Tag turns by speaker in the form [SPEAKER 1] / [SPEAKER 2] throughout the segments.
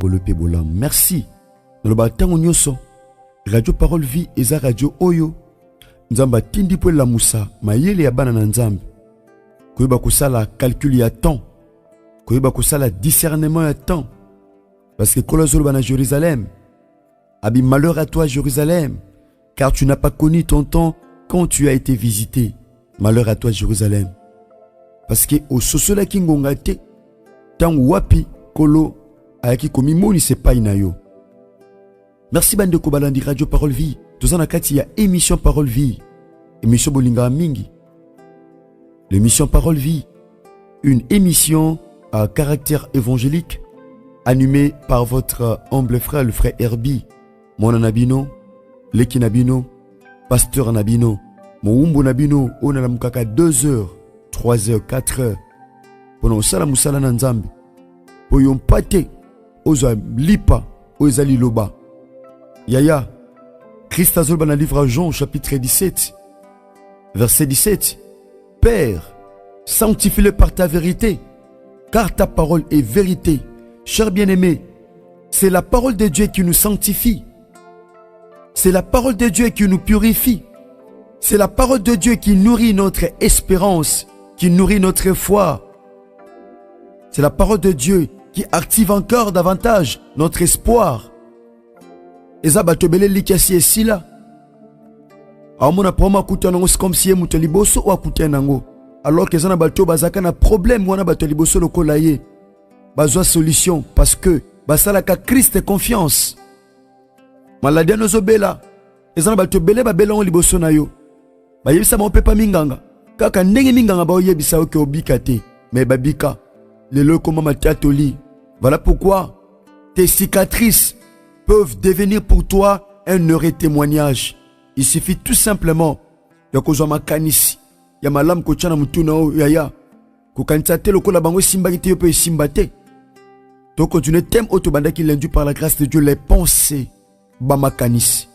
[SPEAKER 1] Bolope bolam. Merci. Dans le bâtiment nyoso. Radio Parole Vie eza radio oyo. Nzamba tindi po la musa. Mayele ya bana na nzambe. Koyeba kusala calcul ya temps. Koyeba kusala discernement ya temps. Parce que kolozolo bana Jérusalem. Abi malheur à toi Jérusalem. Car tu n'as pas connu ton temps quand tu as été visité. Malheur à toi Jérusalem. Parce que au sosola kingonga te. Tant wapi kolo ayaki komimoni se pa inayo. Merci bande ko balandi Radio Parole Vie. Tozana kati ya émission Parole Vie. Émission bolinga mingi. L'émission Parole Vie. Une émission à caractère évangélique animée par votre humble frère, le frère Herbie. Mon Nabino, Leki Nabino, Pasteur Nabino. Mon Umbo Nabino, on a la mukaka 2 heures, 3 heures, 4 heures. Pendant ça la musala nanzambi. Poyon pate, oza lipa, oza liloba. Yaya, Christ azol dans le livre Jean chapitre 17, verset 17. Père, sanctifie-le par ta vérité, car ta parole est vérité. Cher bien-aimé, c'est la parole de Dieu qui nous sanctifie. C'est la parole de Dieu qui nous purifie. C'est la parole de Dieu qui nourrit notre espérance, qui nourrit notre foi. C'est la parole de Dieu qui active encore davantage notre espoir. Eza batobele likasi esila. Amona proma kutanango c'est comme si muto liboso ou akutanango. Alors que zana bato bazaka na problème wana bato liboso lokola ye. Bazwa solution parce que basala ka Christ confiance. Maladie nozobela. Ezana bato bele babela on liboso na yo. Ba yebisa mo pepa minganga. Kaka ndenge minganga ba yebisa oke obika te. Mais babika les lots comme Matiatoli. Voilà pourquoi tes cicatrices peuvent devenir pour toi un heureux témoignage. Il suffit tout simplement de kozwa makanisi ya malam ko tchana mutuna o yaya ko kanisa te lokola bango simba te yo pe simba te. Donc continue thème autobanda qui l'induit par la grâce de Dieu les pensées ba makanisi.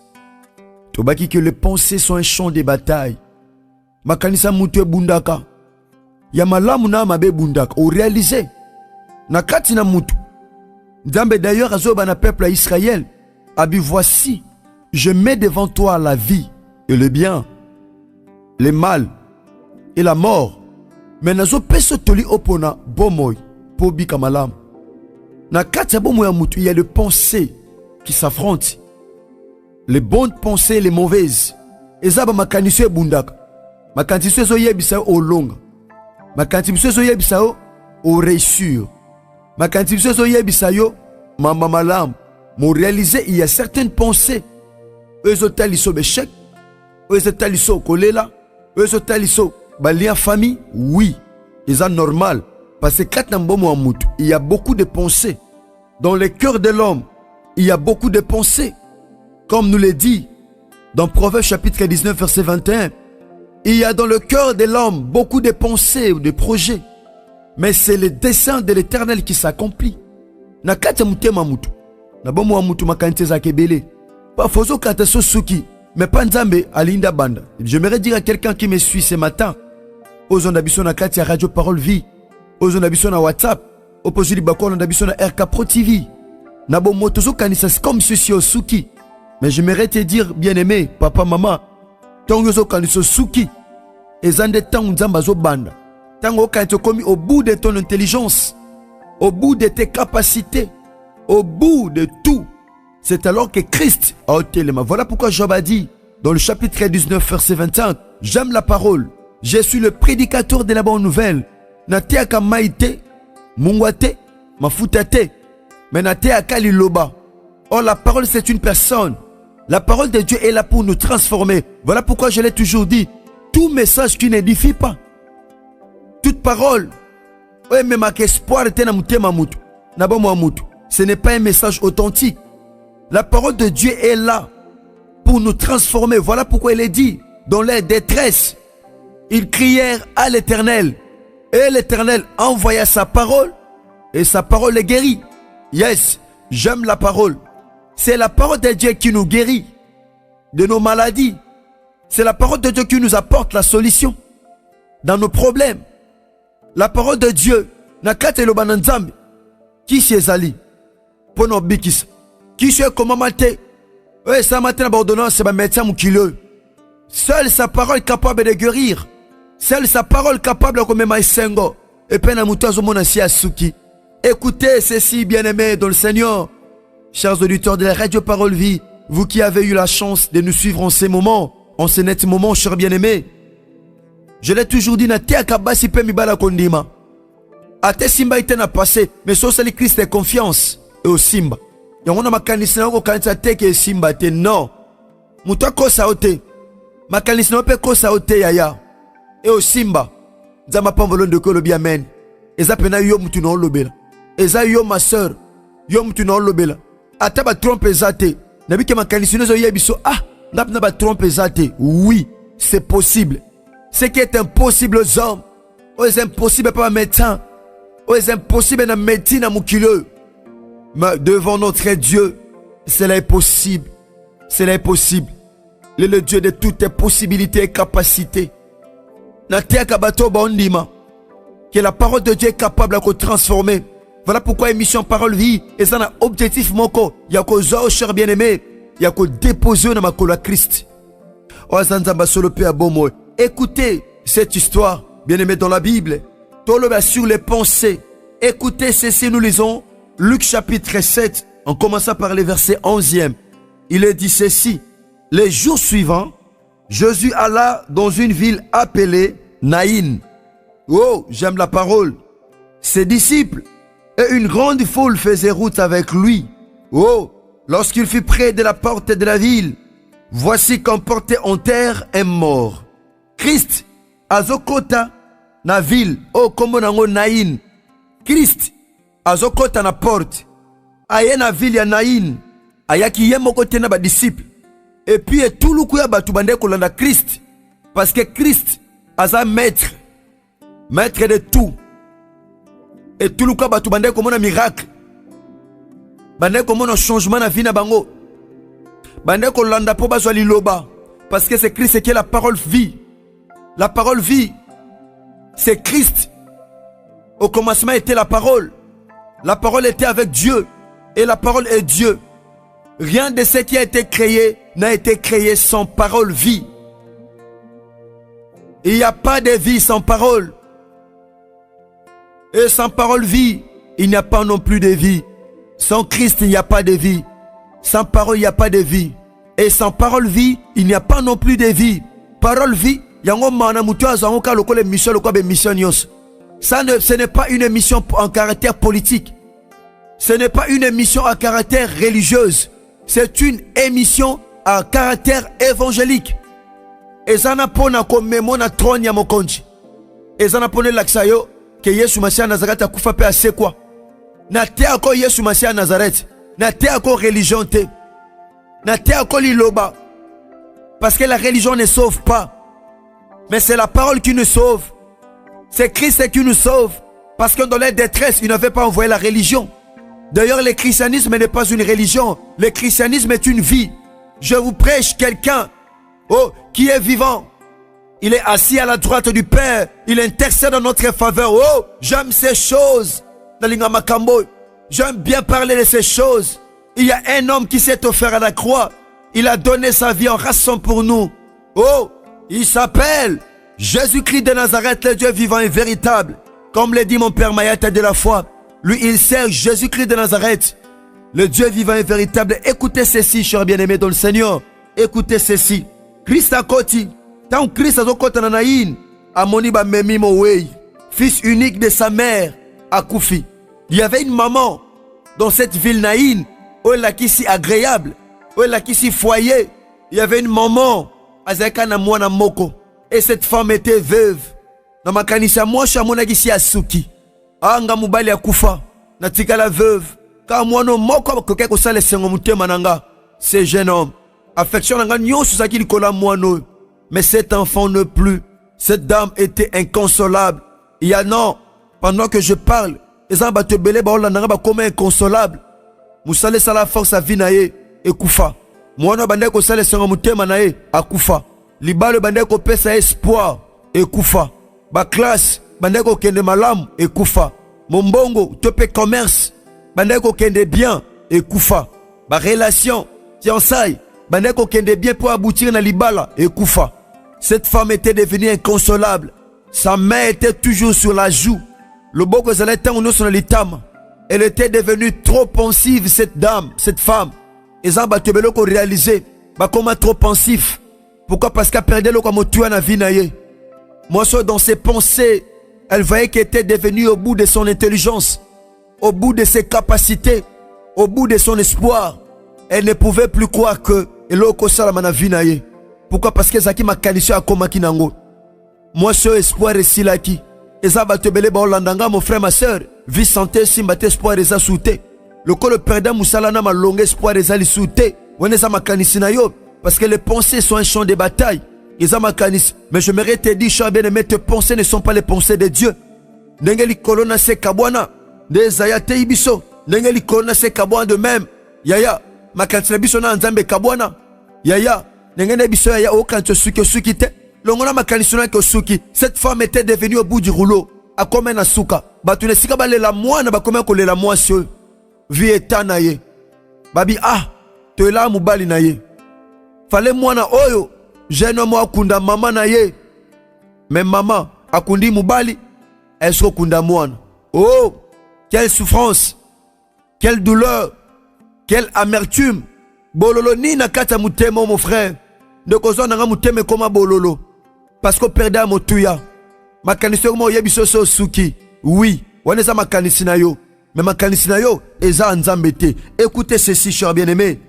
[SPEAKER 1] Tobaki que les pensées sont un champ de bataille. Makanisa mutu e bundaka. Ya malamu na mabe bundaka ou réaliser na kati na mutu. Nzambe d'ailleurs azoba na peuple à Israël. Abi voici, je mets devant toi la vie et le bien, le mal et la mort. Mais nazo peso toli opona bomoy po bika malam. Na kati ya bomoy ya mutu, il y a des pensées qui s'affrontent. Les bonnes pensées et les mauvaises. Ezaba makaniso e bundaka. Makaniso ezo yebisa o longa. Makaniso ezo yebisa o réussir. Makaniso ezo yebisa yo mama malam. Mon réalisé, il y a certaines pensées. Ezo taliso bechek. Ezo taliso kolela. Ezo taliso bali en famille. Oui, c'est normal. Parce que quand il y a beaucoup de pensées. Dans le cœur de l'homme, il y a beaucoup de pensées. Comme nous le dit dans Proverbe chapitre 19 verset 21. Il y a dans le cœur de l'homme beaucoup de pensées ou de projets. Mais c'est le dessein de l'Éternel qui s'accomplit. Na kati mutema mutu. Na bomo wa mutu makanite za kebele. Pas fozo kata so suki. Mais pas nzambe alinda banda. J'aimerais dire à quelqu'un qui me suit ce matin. Ozo nabiso na kati ya Radio Parole Vie. Ozo nabiso na WhatsApp. Opozili bakolo nabiso na RK Pro TV. Na bomo tozo kanisa comme ceci au suki. Mais j'aimerais te dire, bien-aimé, papa, maman. Tango zo kanisa suki. Ezande tango nzamba zo banda. Tango kanisa komi au bout de ton intelligence. Au bout de tes capacités. Au bout de tout. C'est alors que Christ a ôté les mains. Voilà pourquoi Job a dit dans le chapitre 19 verset 25. J'aime la parole. Je suis le prédicateur de la bonne nouvelle. Nateaka maite, mungwate, mafutate. Mais nateaka liloba. Or la parole c'est une personne. La parole de Dieu est là pour nous transformer. Voilà pourquoi je l'ai toujours dit. Tout message qui n'édifie pas. Toute parole. Oui, mais ma espoir était na mutema mutu. Na bomo mutu. Ce n'est pas un message authentique. La parole de Dieu est là pour nous transformer. Voilà pourquoi il est dit dans leur détresse. Ils crièrent à l'Éternel. Et l'Éternel envoya sa parole. Et sa parole les guérit. Yes, j'aime la parole. C'est la parole de Dieu qui nous guérit de nos maladies. C'est la parole de Dieu qui nous apporte la solution dans nos problèmes. La parole de Dieu, nakate lo bananzambe, qui s'y ezali. pour nos bikis. Qui sait comment mater? Oui, ça matin l'ordonnance, c'est ma médecin moukileux. Seule sa parole capable de guérir. Seule sa parole capable de comme Maïsengo. Et puis, Namoutazo Monassi Asuki. Écoutez ceci, bien-aimés dans le Seigneur. Chers auditeurs de la Radio Parole Vie, vous qui avez eu la chance de nous suivre en ces moments, en ces nets moments, chers bien-aimés. Je l'ai toujours dit, Natea Kabasi Pe Mibala Kondima. Ate Simba ite na passé, mais sauf le Christ de confiance et au Simba. Yongo na makanisi na kanisa teke Simba te non. Muta kosa ote. Makanisi na pe kosa ote yaya. Et au Simba. Zama pambolon de kolo biamen. Eza pena yo mutu na lobela. Eza yo ma sœur. Yo mutu na lobela. Ata ba trompe ezate. Nabi ke makanisi no zo yebiso ah, na ba trompe ezate. Oui, c'est possible. Ce qui est impossible aux hommes, c'est impossible pour un médecin. C'est impossible dans médecine à Moukileux. Mais devant notre Dieu, cela est possible. Cela est possible. Il est le Dieu de toutes les possibilités et capacités. Que la parole de Dieu est capable de transformer. Voilà pourquoi émission Parole Vie. Et ça a un objectif moko. Il y a que ça, cher bien-aimé. Il y a que déposer dans ma cola Christ. Écoutez cette histoire, bien-aimé dans la Bible. Sur les pensées. Écoutez ceci, nous lisons Luc chapitre 7, en commençant par les versets 11e. Il est dit ceci. Les jours suivants, Jésus alla dans une ville appelée Naïn. Oh, j'aime la parole. Ses disciples et une grande foule faisaient route avec lui. Oh, lorsqu'il fut près de la porte de la ville, voici qu'on portait en terre un mort. Christ, azokota na ville, oh kombo nango Naïn. Christ, azokota na porte. Aye na ville ya Naïn. Ayaki ye moko te na ba disciple. Et puis tout le coup ya batu bande kolanda Christ. Parce que Christ aza maître. Maître de tout. Et tout le coup batu bande komona miracle. Bande komona changement na vie na bango. Bande kolanda po bazwa liloba. Parce que c'est Christ qui est la parole vie. La parole vie. C'est Christ. Au commencement était la parole. La parole était avec Dieu. Et la parole est Dieu. Rien de ce qui a été créé n'a été créé sans parole vie. Il n'y a pas de vie sans parole. Et sans parole vie, il n'y a pas non plus de vie. Sans Christ, il n'y a pas de vie. Sans parole, il n'y a pas de vie. Et sans parole vie, il n'y a pas non plus de vie. Parole vie, ce n'est pas une émission en caractère politique. Ce n'est pas une émission à caractère religieuse. C'est une émission à caractère évangélique. Et ça n'a pas na trône ya mokonji. Et ça n'a pas laksayo que Yesu Masia Nazareth a kufa pe ase quoi. Na te ako Yesu Masia Nazareth. Na te ako religion te. Na te ako liloba. Parce que la religion ne sauve pas. Mais c'est la parole qui nous sauve. C'est Christ qui nous sauve. Parce que dans les détresses, il n'avait pas envoyé la religion. D'ailleurs, le christianisme n'est pas une religion. Le christianisme est une vie. Je vous prêche quelqu'un qui est vivant. Il est assis à la droite du Père. Il intercède en notre faveur. Oh, j'aime ces choses. J'aime bien parler de ces choses. Il y a un homme qui s'est offert à la croix. Il a donné sa vie en rançon pour nous. Oh, il s'appelle Jésus-Christ de Nazareth, le Dieu vivant et véritable. Comme le dit mon père Mayata de la foi. Lui, il sert Jésus-Christ de Nazareth, le Dieu vivant et véritable. Écoutez ceci, chers bien-aimés dans le Seigneur. Écoutez ceci. Christ a koti. Tant Christ a koti na Naïn. Amoni ba memi mowei. Fils unique de sa mère, Akoufi. Il y avait une maman dans cette ville Naïn. Où elle a qui si agréable. Où elle a qui si foyer. Il y avait une maman. Azeka na mwana moko. Et cette femme était veuve. Na makanisa mwasha mona gisi asuki. Anga mubali ya kufa. Natika la veuve. Ka mwano moko koke ko sale sengo mutema nanga. Ce jeune homme. Affection nanga nyonso saki likola mwano. Mais cet enfant ne plus. Cette dame était inconsolable. Il y a non. Pendant que je parle. Les gens te belé ba ola nanga ba comme inconsolable. Musale sala force à vie nae. Et kufa. Mwano bande ko sale sengo mutema nae. Akufa. Libalo bande ko pesa espoir. Et kufa. Ba classe. Bandeko kende malam et koufa. Mombongo, tope commerce. Bandeko kende bien ekufa. Ba relation, fiançailles, bandeko kende bien pour aboutir na libala, ekufa. Cette femme était devenue inconsolable. Sa main était toujours sur la joue. Le boko zaleta uno sur l'itama. Elle était devenue trop pensive, cette dame, cette femme. Et ça, bah, tu veux le réaliser. Bah, comment trop pensif. Pourquoi? Parce qu'elle perdait le comme tu na vie naie. Moi, dans ses pensées, elle voyait qu'elle était devenue au bout de son intelligence, au bout de ses capacités, au bout de son espoir. Elle ne pouvait plus croire que eloko salama na vie naie. Pourquoi? Parce que Zaki m'a qualifié à koma kinango. Moi, ce espoir est silaki. Et ça va te belé ba Holandanga, mon frère, ma soeur. Vie santé, simba te espoir est souté. Le col perdant Moussalana ma long espoir est ali souté. On est à ma canisina yo. Parce que les pensées sont un champ de bataille. Ils ont ma canis. Mais je m'aurais te dit, cher bien-aimé, tes pensées ne sont pas les pensées de Dieu. Nengeli kolona se kabwana. Des ayate ibiso. Nengeli kolona se kabwana de même. Yaya. Ma kanisina biso na nzambe kabwana. Yaya. Nengene biso yaya o kanto suki te. Longona makanisona ke suki. Cette femme était devenue au bout du rouleau. A comme un asuka. Batu ne sika ba lela mwana ba comme ko lela mwasio. Vie etana ye. Babi ah. Te la mubali na ye. Fallait mwana oyo. Jeune homme akunda mama na ye. Mais maman akundi mubali. Est-ce kunda mwana? Oh. Quelle souffrance. Quelle douleur. Quelle amertume. Bololo ni na kata mutema mon frère. De kozo na nga muteme koma bololo. Parce que perdait à motuya. Makanisi mo yebiso so suki. Oui, waneza makanisi na yo. Mais makanisi na yo eza nzambete. Écoutez ceci, cher bien-aimé.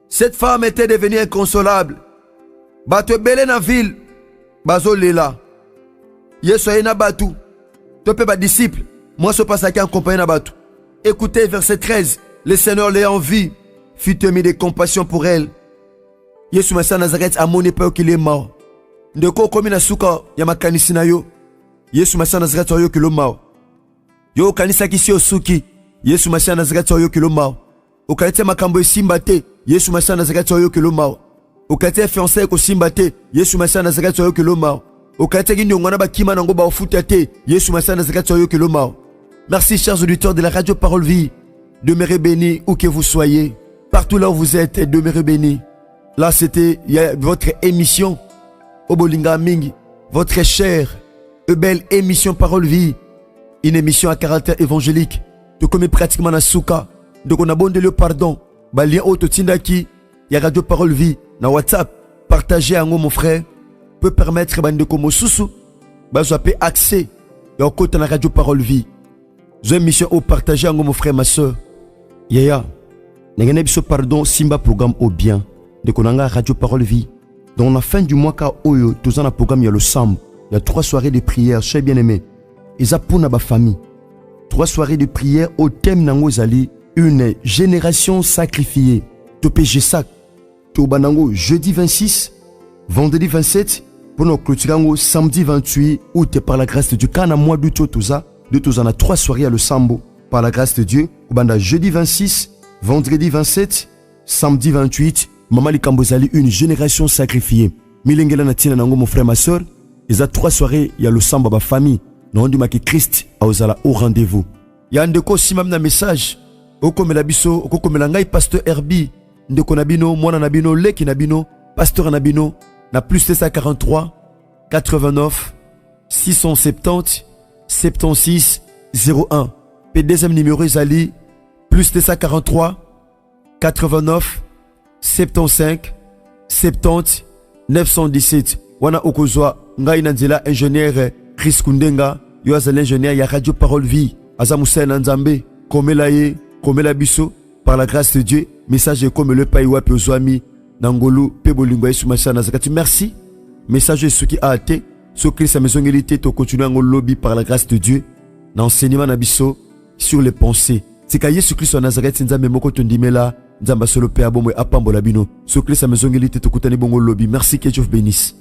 [SPEAKER 1] Cette femme était devenue inconsolable. Bato belé na ville. Bazo lela. Yeso na batu. Topé ba disciple. Moi so passe qui en compagnie na batu. Écoutez verset 13. Le Seigneur l'ait en vie. Fut mis de compassion pour elle. Yesu masa Nazareth a mon peur qu'il est mort. Ndeko komi na suka ya makanisi na yo. Yesu masa Nazareth oyo kilo mort. Yo kanisa kisi osuki. Yesu masa Nazareth oyo kilo mort. Okalete makambo esimba te. Yesu masa Nazareth oyo kilo mort. Okalete fiancé ko simba te. Yesu masa Nazareth oyo kilo mort. Okalete gindi ngwana ba kima nango ba ofuta te. Yesu masa Nazareth oyo kilo mort. Merci chers auditeurs de la radio Parole Vie. Demeurez bénis où que vous soyez. Partout là où vous êtes, demeurez bénis. Là, c'était votre émission, Obolinga Mingi, votre chère et belle émission Parole Vie, une émission à caractère évangélique. De comme pratiquement na souka, donc on a bon de le pardon. Bah lien auto tindaki, y a radio Parole Vie, na WhatsApp, partagez en mon frère, peut permettre de comme sous, bah vous avez accès, et au côté na radio Parole Vie. J'ai une émission au partager en mon frère, ma soeur. Yaya, n'engagez pas pardon, Simba programme au bien. De Konanga Radio Parole Vie. Dans la fin du mois, car Oyo, tous en a programme, il y a le Samb. Il y a 3 soirées de prière, chers bien-aimés. Et ça pour ma famille. 3 soirées de prière au thème Nango Zali, une génération sacrifiée. Topé Sac. Tobanango jeudi 26, vendredi 27, pour nos clôturango samedi 28 août par la grâce de Dieu. Quand on a mois d'août, tout ça, de tous en a 3 soirées à le Sambo par la grâce de Dieu. Au jeudi 26, vendredi 27, samedi 28. Maman Likambozali, une génération sacrifiée. Milengela Natina Nango, mon frère, ma soeur. Ils ont 3 soirées, il y a le samba, ma famille. Non, du maquis Christ, a osala au rendez-vous. Il y a un déco, si même un message. Oko Melabiso, Oko Melangai, pasteur Herbie. Ndeko Nabino, Mwana Nabino, Leki Nabino, pasteur Nabino. Na plus de 43, 89, 670, 76, 01. Et deuxième numéro, Zali, plus de 43, 89, 75 70 917. Wana okozwa ngai nanzela ingénieur Chris Kundenga yo azali ingénieur ya radio Parole Vie aza musena nzambe komela ye komela biso par la grâce de Dieu message comme le pai wapi ozwami nangolu pe bolingo yesu machana zakati. Merci message soki a été sur Christ maison ngélité to continuer ngolo lobby par la grâce de Dieu na enseignement na biso sur les pensées. C'est ka Yesu Christ wa Nazareth nzambe moko tondimela Nzamba solo pe abomwe apambola bino. Sokle sa maison ngeli te tokutani bongo lobby. Merci que Dieu vous bénisse.